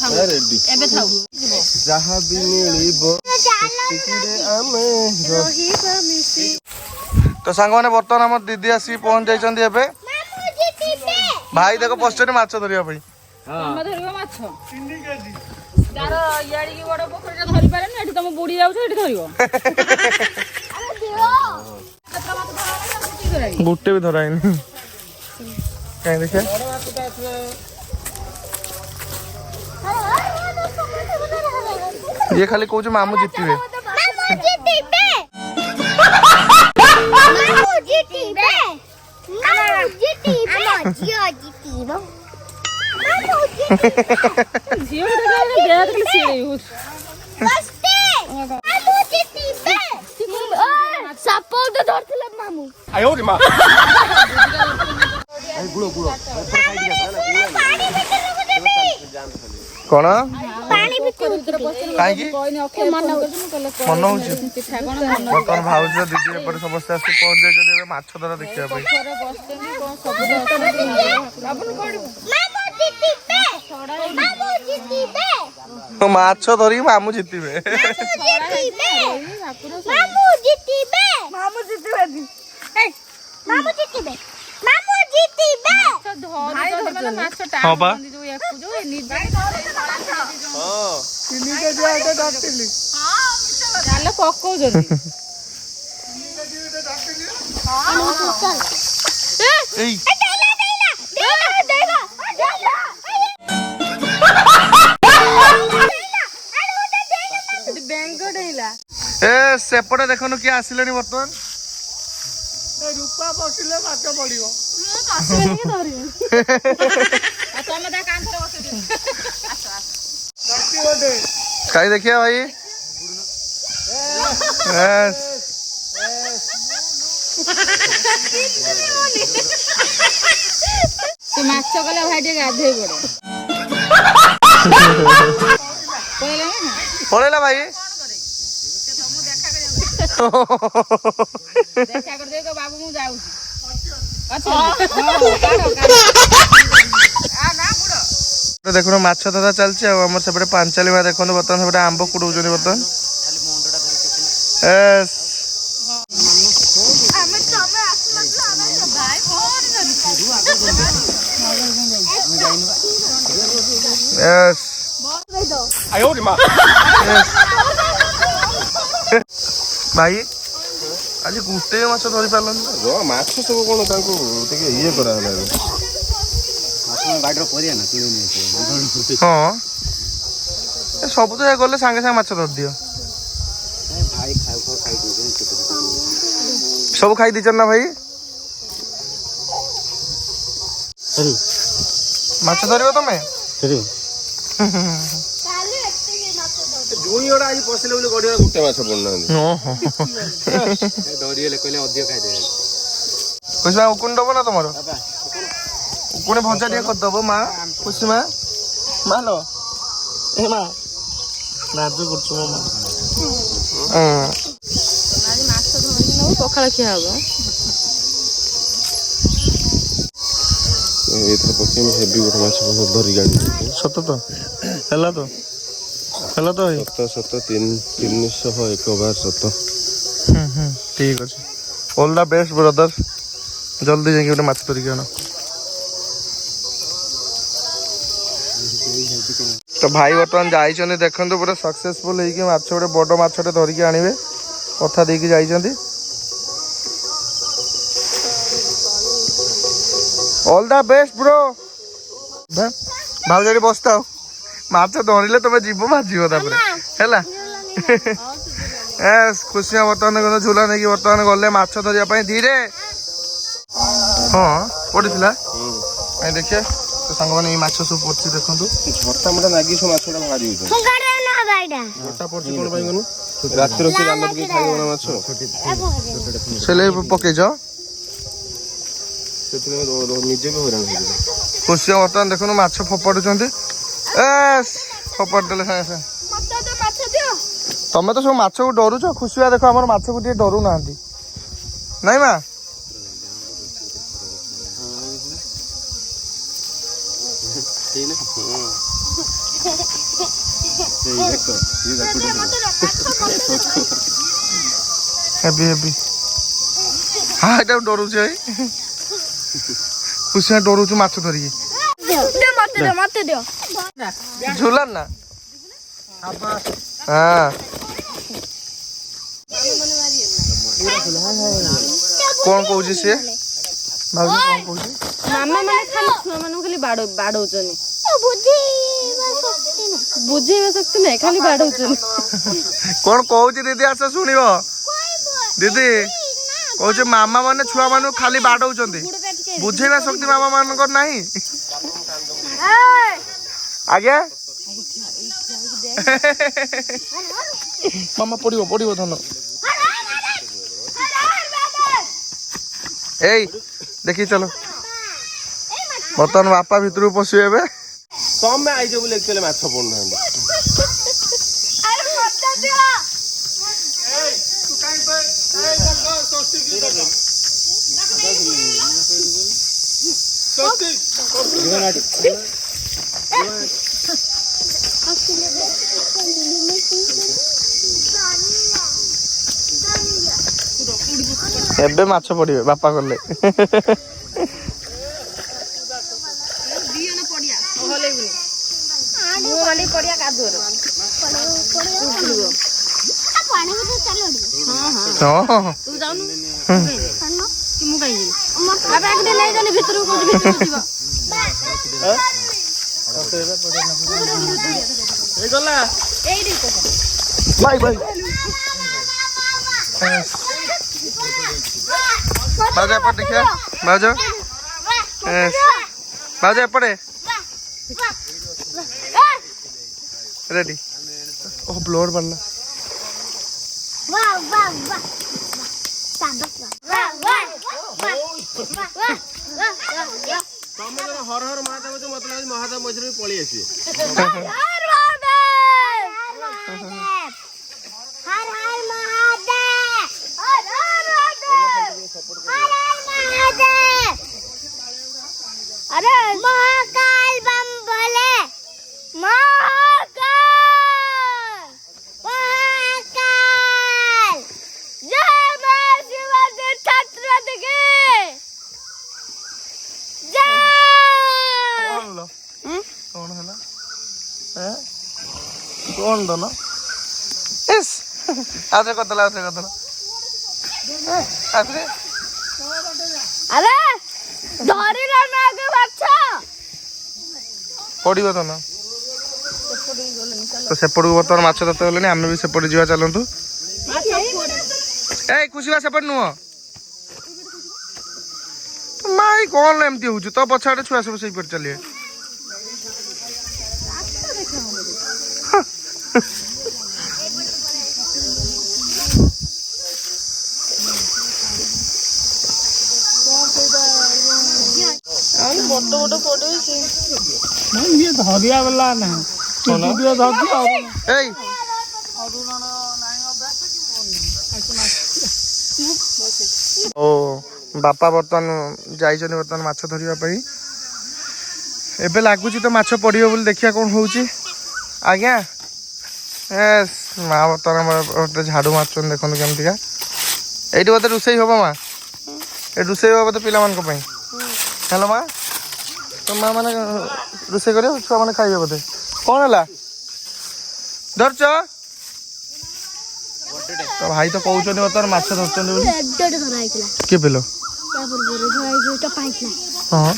Ready एबे थाउ जहां भी मिलिबो सेतिकिरे आमे रहिबा मिसी। तो सांग माने बर्तमान हम दीदी आसी पहुंच जाइछन्ती एबे भाई देखो पोस्टर माछ धरिया भाई हम धरिबा माछ 3 केजी तार याडी की बड़ पोखरी धरि पारे न एठी तुम बुडी जाउछ एठी धरिबो अरे दियो कतरा माछ धरा गुट्टे भी धराइनी कहीं देखे ये खाली कहूँ मामू जीतबे कौन मन हो बर्तमान भाज दीदी एपटे समस्त आस पहुंच जाए माछ धरा देखा माछ धरिक मामू जीतबे हाँ बा सेपटे देखनु किए आसिले बर्तमान रूपा बसिले माछ पड़िबो खाई देखिए भाई माछ कले भाई टे गाधे पड़ेला भाई देखा कर दे बाबू मु जाऊ तो देखो माछ धरा चलती आम सेपटे पांचाली माँ देखो बर्तमान सेपटे आंब कुड़ौन बर्तमान भाई आज गोटे माछ धरी पारल माछ सब कौन ये करा हाँ सब तो गले सांगे सांगे माछ धर दियो सब खाई दीचन ना भाई माछ धरिबो तमे जुईड़ा आज पसिले बोले गडिया गुटे माछ पड़ना ओहो डरिले कहले अधिक खाइ दे पैसा उकुन दबो ना तमरो उकुने भजा दिया कर दबो मां खुशी मां मालो ए मां नाजु करछु मां आज माछ धरि न पखाळ खिया हबो ए तो पके में हेवी गुटे माछ धरि गाडी सत तो हला तो हेलो तो सत 301 बार सत ठीक अच्छे ऑल द बेस्ट ब्रदर जल्दी जाके गोटे माछ धरिक आना तो भाई बर्तमान जाइछन्ती देखंतु पूरा सक्सेसफुल होइके माछ गोटे बड़ माछटे धरिक आनिबे कथा देके जाइछन्ती ऑल द बेस्ट ब्रो भाउजारी बसता माछ धरिले तुम जीव माजिब है खुशी बर्तमान झूला नहीं बर्तमान गले माछ धरिया धीरे हाँ पड़ी देखिए तो सांग मैंने माछ सब पड़ी देखो झटा मोटा नागी सब माछटा बाहरी राति रखी जान पकई खाइब माछ से पकईच निजे भी हईराण हो खुशी बर्तमान देखो माछ फोपाड़ुंट फोपाड़ देले सागे सागे तमें तो सब माछ को डरुच खुशी देखो आम माछ को डरू ना नाई माँ ହେବି ହେବି ହଁ ଏଇଟା ଡରୁଛି ଭାଇ ଖୁସି ଡରୁଛୁ ମାଛ ଧରିକି ଝୁଲାନ ନା ହଁ କଣ କହୁଛି ସିଏ ଭାଉଜ କଣ କହୁଛି ମାମା ମାନେ ଖାଲି ଛୁଆ ମାନଙ୍କୁ ଖାଲି ବାଡଉଛନ୍ତି ବୁଝେଇବା ଶକ୍ତି ନାହିଁ ଖାଲି ବାଡଉଛନ୍ତି କଣ କହୁଛି ଦିଦି ଆସ ଶୁଣିବ ଦିଦି କହୁଛି ମାମା ମାନେ ଛୁଆ ମାନଙ୍କୁ ଖାଲି ବାଡଉଛନ୍ତି ବୁଝେଇବା ଶକ୍ତି ମାମା ମାନଙ୍କର ନାହିଁ ଆଜ୍ଞା ମାମା ପଡିବ ପଡିବ ଧନ ଏଇ ଦେଖି ଚलो ବର୍ତ୍ତମାନ ବାପା ଭିତରକୁ ପଶିବେ ଏବେ ତମେ ଆଇଛ ବୋଲି ଏକ୍ଚୁଆଲି ମାଛ ପଡୁନାହାନ୍ତି ଏବେ ମାଛ ପଡିବେ ବାପା କଲେ ଭାଇ ଭାଇ भाउज एपट देखिए भाउज भाउज एपटे रेडी ओ ब्लोर बनना हर हर महादेव जो मतलब महादेव मझे भी पड़ी आसी अरे महाकाल बम भोले महाकाल महाकाल जय मां शिवाजी छत्र दिखे जय कौन हला कौन दो ना इस आधे कतला आधे अरे धरी ला ना आगे बच्चा पड़ो तो ना तो सेपट को बर्तमान माछ धरते गले आम भी सेपट जा चलतु ए खुशी सेपट नुह माई कौन एमती हो तो पछाड़े छुआ सब सही चलिए धरिया वाला ना ओ बापा बर्तमान जाइछन बर्तमान माछ धरिया पई एबे लागुची तो माछ पड़ियो बोली देखिया कोन होउची आज्ञा यस माँ बर्तमान गोटे झाड़ू मारछन देखन केमतिका एठी बोते रुसई होबो माँ ए रुसई होबो तो पिला मान को पई हेलो माँ तो माँ माने रुसई करियो छुआ माने खाइबे बोते कोन हला धरछ तो भाई तो कहउछन बर्तमान माछ धरछन बोली के पेलो हाँ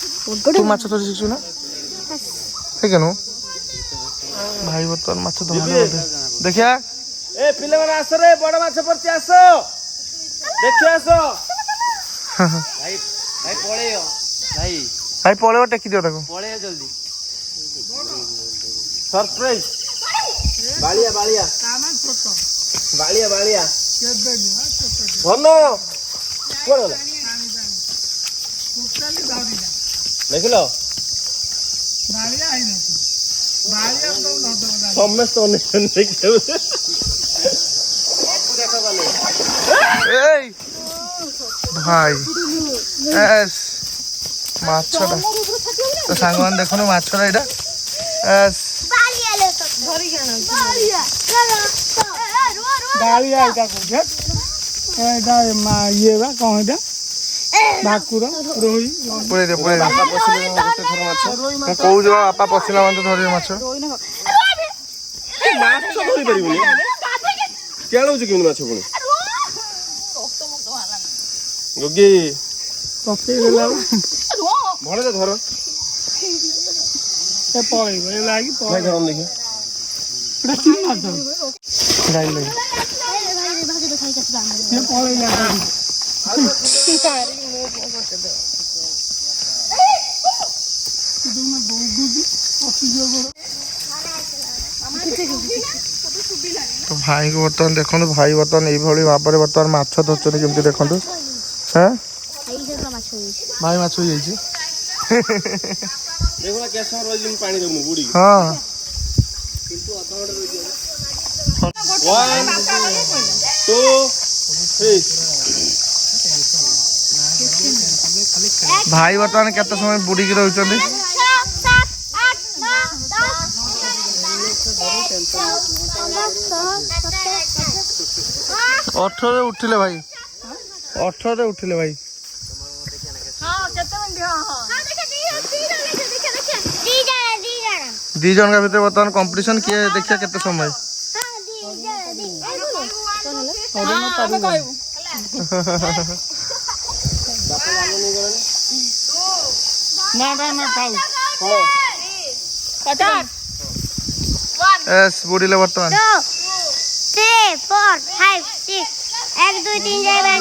तू माछ धरी शिखु ना है केनु भाई बर्तमान माछ धरले देखिया ए पिले माने आस रे बड़ माछ परती आस देखि आस भाई भाई पळेयो भाई भाई पळेयो टेकी दियो ताको पळेयो जल्दी सरप्राइज बालिया बालिया बालिया बालिया धनो कोन होला देखलो समस्त अनेक देखियो ए भाई एस माछटा तो सांगवान देखो माछटा एटा एस ଗାଳିଆ ଏଇଟା କହୁଛେ ଏଇଟା ଇଏ ବା କଣ ଏଇଟା ଭାକୁର ରୋହି ପୁରେଇ ଦେ ବାପା ପଶିଲେ ଗୋଟେ ଥର ମାଛ ମୁଁ କହୁଛି ବାପା ପଶିଲା ମାନେ ଧରିବେ ମାଛ ମାଛ ଧରି ପାରିବୁନି କେଳଉଛୁ କେମିତି ମାଛ ପୁଣି ଗୋଗି ପକେଇ ଦେଲା ଭଣଜା ଧର ଏ ପଳେଇବ ଏ ଲାଗି ଭାଇ ଧରମ ଦେଖି ଏଟା କି ମାଛ ଗାଇଲେ ସେ ପଳେଇଲା तो भाई को बर्तमान देखो भाई बर्तमान यही भाव में बर्तमान माछ धरते केमती देखो हाँ भाई माछ हो जाइए देखो क्या समय रही पानी दमु बुड़ी हाँ 1 2 3 भाई बर्तमान केते समय बुड़ी की रहउछन्ती 18 उठिले भाई 18 उठिले भाई दी जन का भीतर बर्तमान कंपटीशन किए देखिए केते समय एस बुड़ीले बर्तमान 2 3 4 5 6 1 2 3 4 5 6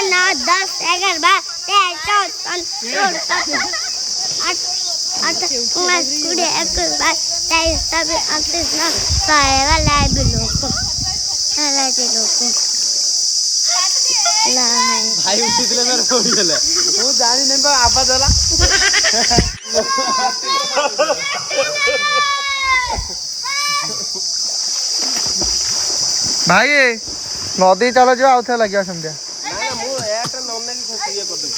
9 10 11 12 13 14 15 8 19 20 21 22 23 भाई उठिले मेरे कोडी देले मु जानि नै बा आवाज होला भाई नदी चलो जो आउ थे लगिया समझा ना मु एटा नन्ने की ये कर दे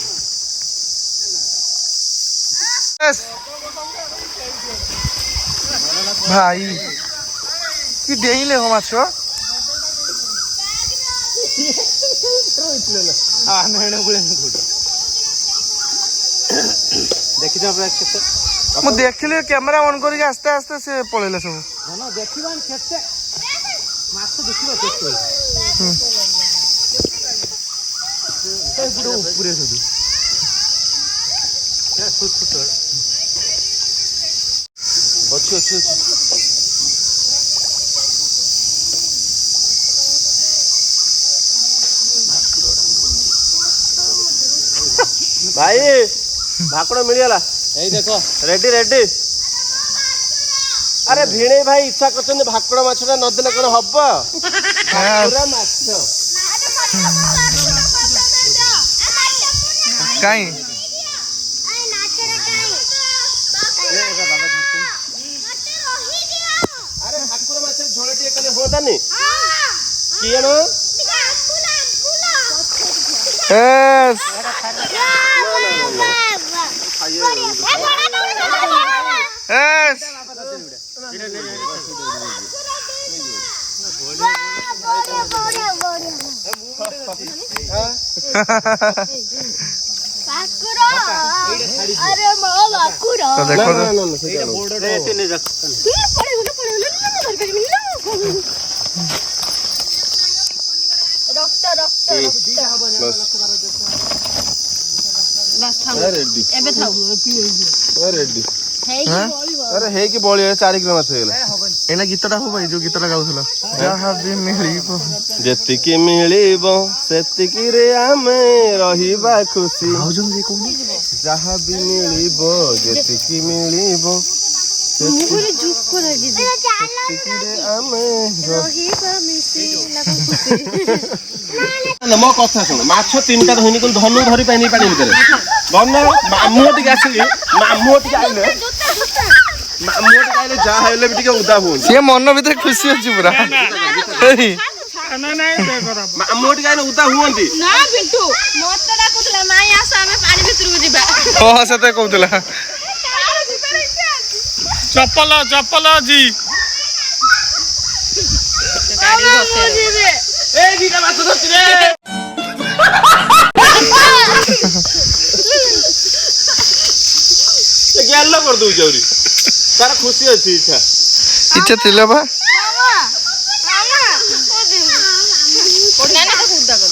भाई कि डेइले हो माछो आ नेने गुले न गुड देखि जा ब्रेक केते मु देखिले कैमरा ऑन करके आस्ते आस्ते से पळेले सब ना देखिबान केते माछ देखिबा केते ए गुडो पूरे सदी ए सुत सुत अच्छी भाई भाकड़ मिलगला यही देखो रेडी रेडी अरे भिणे भाई इच्छा करछन भाकड़ माछटा न देले कोन हब्बा पूरा माछ काई अरे भाकड़ माछ झोलटी कने होदानी किएनो एस एस अरे मां बाकुरा तो देखो रेडी एबे थाउ रेडी अरे हे कि बळी 4 किलो माछ हेला एना गीतटा हो भाई जो गीतटा गाउथला जहा भी मिलिबो जेतिकी मिलिबो सेतिकी रे आमे रहिबा खुशी भाउजन जे कोनी जहा भी मिलिबो जेतिकी मिलिबो मुगरे जुक को लगी सेतिकी रे आमे रहिबा मिसी लगुसी मो कथा सुन माछ तीनटा धइनी कोन धनु धरि पानी पानी भितर धन मामू टिके आसिली मामू टिके आइले मामू टिके आइले जा हेले भी टिके उदा हो से मन भीतर खुशी अछि पूरा मामू टिके आइले उदा हुंती ना बिट्टू मते डाकुतला माई आसा हमें पानी भितर को जिबा ओ सते कहउतला चप्पल चप्पल जी এই দিটা মাছ ধরছি রে গেল করে দઉં চৌরি তার খুশি আছে ইচ্ছা ছিল বা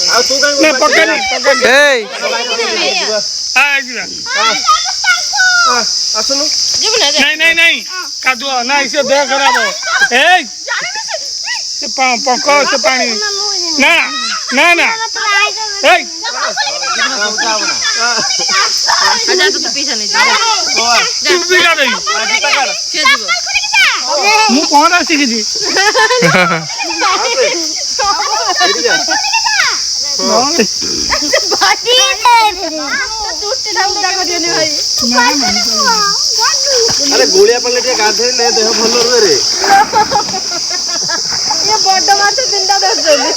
ଆଉ ତୁ କାଇଁ ନା ପକେନି এই ଆସୁନୁ ନାଇଁ ନାଇଁ କାଦୁଅ ନାଇଁ ସେ ଦେହ ଖରାପ ଏଇ ସେ ପଙ୍କ ସେ ପାଣି ନା ନା ନା ଏଇ ଚୁପି କାଢି ମୁଁ କଣ ଶିଖିଛି ଆରେ ଗୋଳିଆ ପାଣିରେ ଟିକେ ଗାଧେଇଲେ ଦେହ ଭଲ ରୁହେ ରେ ବଡ ମାଛ ତିନିଟା ଧରିଛନ୍ତି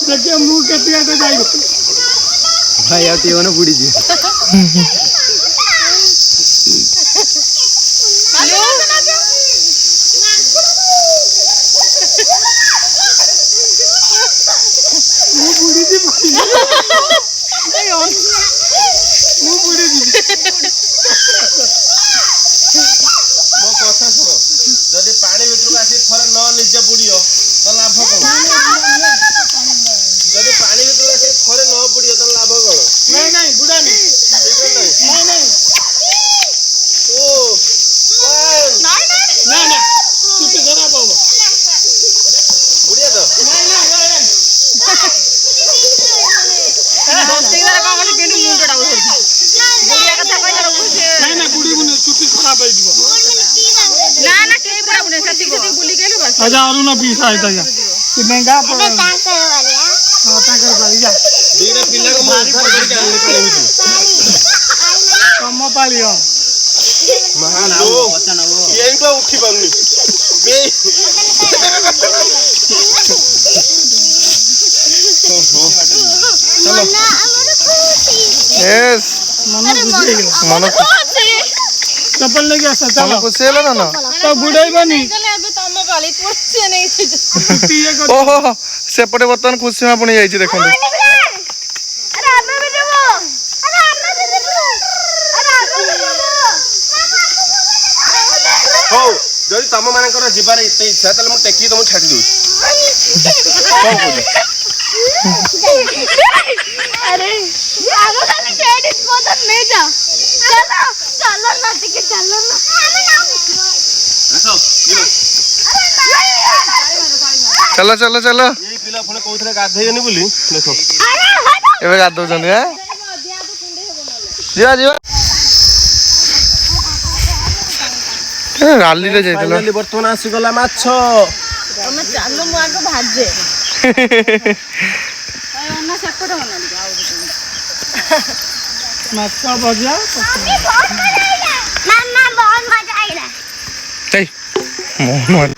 ଦେଖିବ ମୁଁ କେତେ ଆଗ ଯାଇବି ଭାଇ ଆଉ ଟିକେ ମାନେ ବୁଡିଯିବ ମୋ କଥା ଶୁଣ ଯଦି ପାଣି ଭିତରକୁ ଆସି ଥରେ ନ ନିଜେ ବୁଡିବ ତ ଲାଭ କଣ ଯଦି ପାଣି ଭିତରକୁ ଆସି ଥରେ ନ ବୁଡିବ ତ ଲାଭ କଣ ନାଇଁ ନାଇଁ ବୁଡାନି ନାଇଁ ନାଇଁ ଓ ନା ନା ଚୁଟି ଖରାପ ହବ ବୁଡିଆ ତ ନାଇଁ ନା ବୁଡିବୁନି ଚୁଟି ଖରାପ ହେଇଯିବ ଆଚ୍ଛା ଅରୁଣ ପିସା ହେଇଥା ସେ ମେଙ୍ଗା ହଁ ତାଙ୍କର ପାଳି ଯା ଦିଟା ପିଲାକୁ ମୁଁ ଉଦ୍ଧାର କରିକି ଆଣିଲି ପାଣି ଭିତରୁ ତମ ପାଳି ହଁ ଏଇଟା ଉଠି ପାରୁନି এস ମନ ଖୁସି ହେଇଗଲା মন ଚପଲ ନେଇକି ଆସ মন ଚାଲ খুশি হলো না না ତ ବୁଡେଇବନି ତମ ପାଳି ପଡୁଛି ନେଇକି ଚୁଟି ଇଏ କରି ଓହୋ ସେପଟେ ବର୍ତ୍ତମାନ ଖୁସି ମା ପୁଣି ଯାଇଛି ଦେଖନ୍ତୁ ହଉ ଯଦି ତମ ମାନଙ୍କର ଯିବାର ଏତେ ଇଚ୍ଛା ତାହେଲେ ମୁଁ ଟେକି ତମକୁ ଛାଡି ଦଉଛି କଣ କହୁଛ अरे आगो खाली टेडिस पदन ले जा चलो चलो ना टिके चलो ना চলো চলো চলো ଏଇ ପିଲା ପୁଣି କହୁଥିଲେ ଗାଧେଇବେନି ବୋଲି ଦେଖ ଏବେ ଗାଧଉଛନ୍ତି হ্যাঁ ଯିବା ଯିବା ରାଲିରେ ଯାଇଥିଲ ଫାଇନାଲି ବର୍ତ୍ତମାନ ଆସିଗଲା ମାଛ ତମେ ଚାଲ ମୁଁ ଆଗ ଭାଜେ ଅନା ସେପଟେ ଅନା ଟିକେ ଆଉ ମାଛ ଭଜା मामा बहुत मजा आइला এই মোহন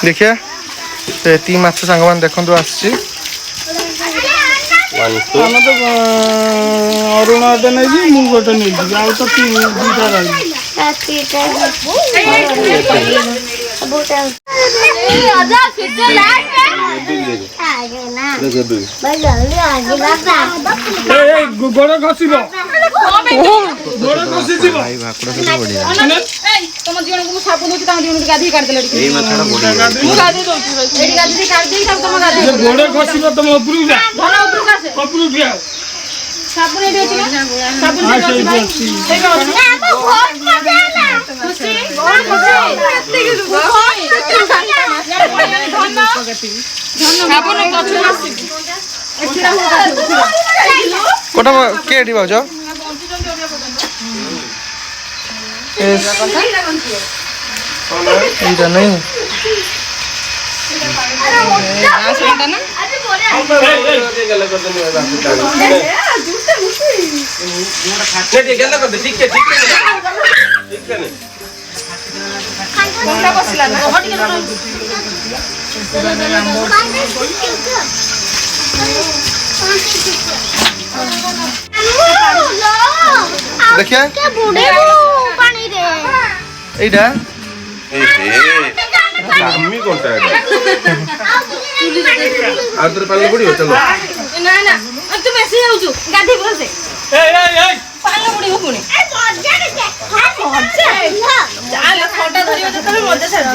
ଦେଖିଆ ସେ ଏତିକି ମାଛ ସାଙ୍ଗମାନେ ଦେଖନ୍ତୁ ଆସିଛି ଆମେ ତ ଅରୁଣ ଗୋଟେ ନେଇଛି ମୁଁ ଗୋଟେ ନେଇଯିବି ଆଉ ତ ଦୁଇଟା ରହିବି आजा फिर से लास्ट आगे ना ଦୁଇ भाई जल्दी आगे बाबा ଏଇ ଗୋଡ଼ ଖସିବ ଗୋଡ଼ ଖସିଯିବ ଭାଇ ଭାକୁଡା ସବୁ ବଢିଆ ତମ ଦିଜଣଙ୍କୁ ମୁଁ ସାବୁନ ଦଉଛି ତାଙ୍କ ଦିଜଣଙ୍କୁ ଗାଧେଇ କାଢିଦେଲେ ଟିକେ ଏଇ ମାଛଟା ବଢିଆ ମୁଁ ଗାଧେଇ ଦଉଛି ଏଇଠି ଗାଧେଇ କାଢିଦେଇ ତାକୁ ତମ ଗାଧେଇ ଗୋଡ଼ ଖସିବ ତମ ଉପରକୁ ଯା ଧନ ଉପରକୁ ଆସେ ଉପରକୁ ଠିଆ ସାବୁନ ଏଇଠି ଅଛି ନା ସାବୁନ ହଁ ସେଇଠି ଅଛି ଭାଇ ସେଇଠି ଅଛି ସେଇଠି ଅଛି ना बहुत मजा आइला ଖୁସି ବହୁତ ଖୁସି ଏତିକି ଧନ ସାବୁନ ପଛକୁ ଆସିବି ଏଠି ମୁଁ ଗାଧେଇ କୋଟା କେ ଏଠି ଭାଉଜ এইটা নেই ଦେଖିଆ কে বুড়েবু পানি রে এইটা ଏ ହେ ଦାମୀ କଣ୍ଟା ଏଟା ଆଉ ଥରେ ପାଣିରେ ପଡ଼ିବ ଚାଲ ନା ନା ତୁ ବେଶୀ ଯାଉଛୁ ଗାଧେଇ ବସେ এই ପାଣି ବୁଡ଼ିବ ପୁଣି মজা রে ଚାଲ ଥଣ୍ଡା ଧରିବ ଯେତେବେଳେ ମଜା ଛାଡ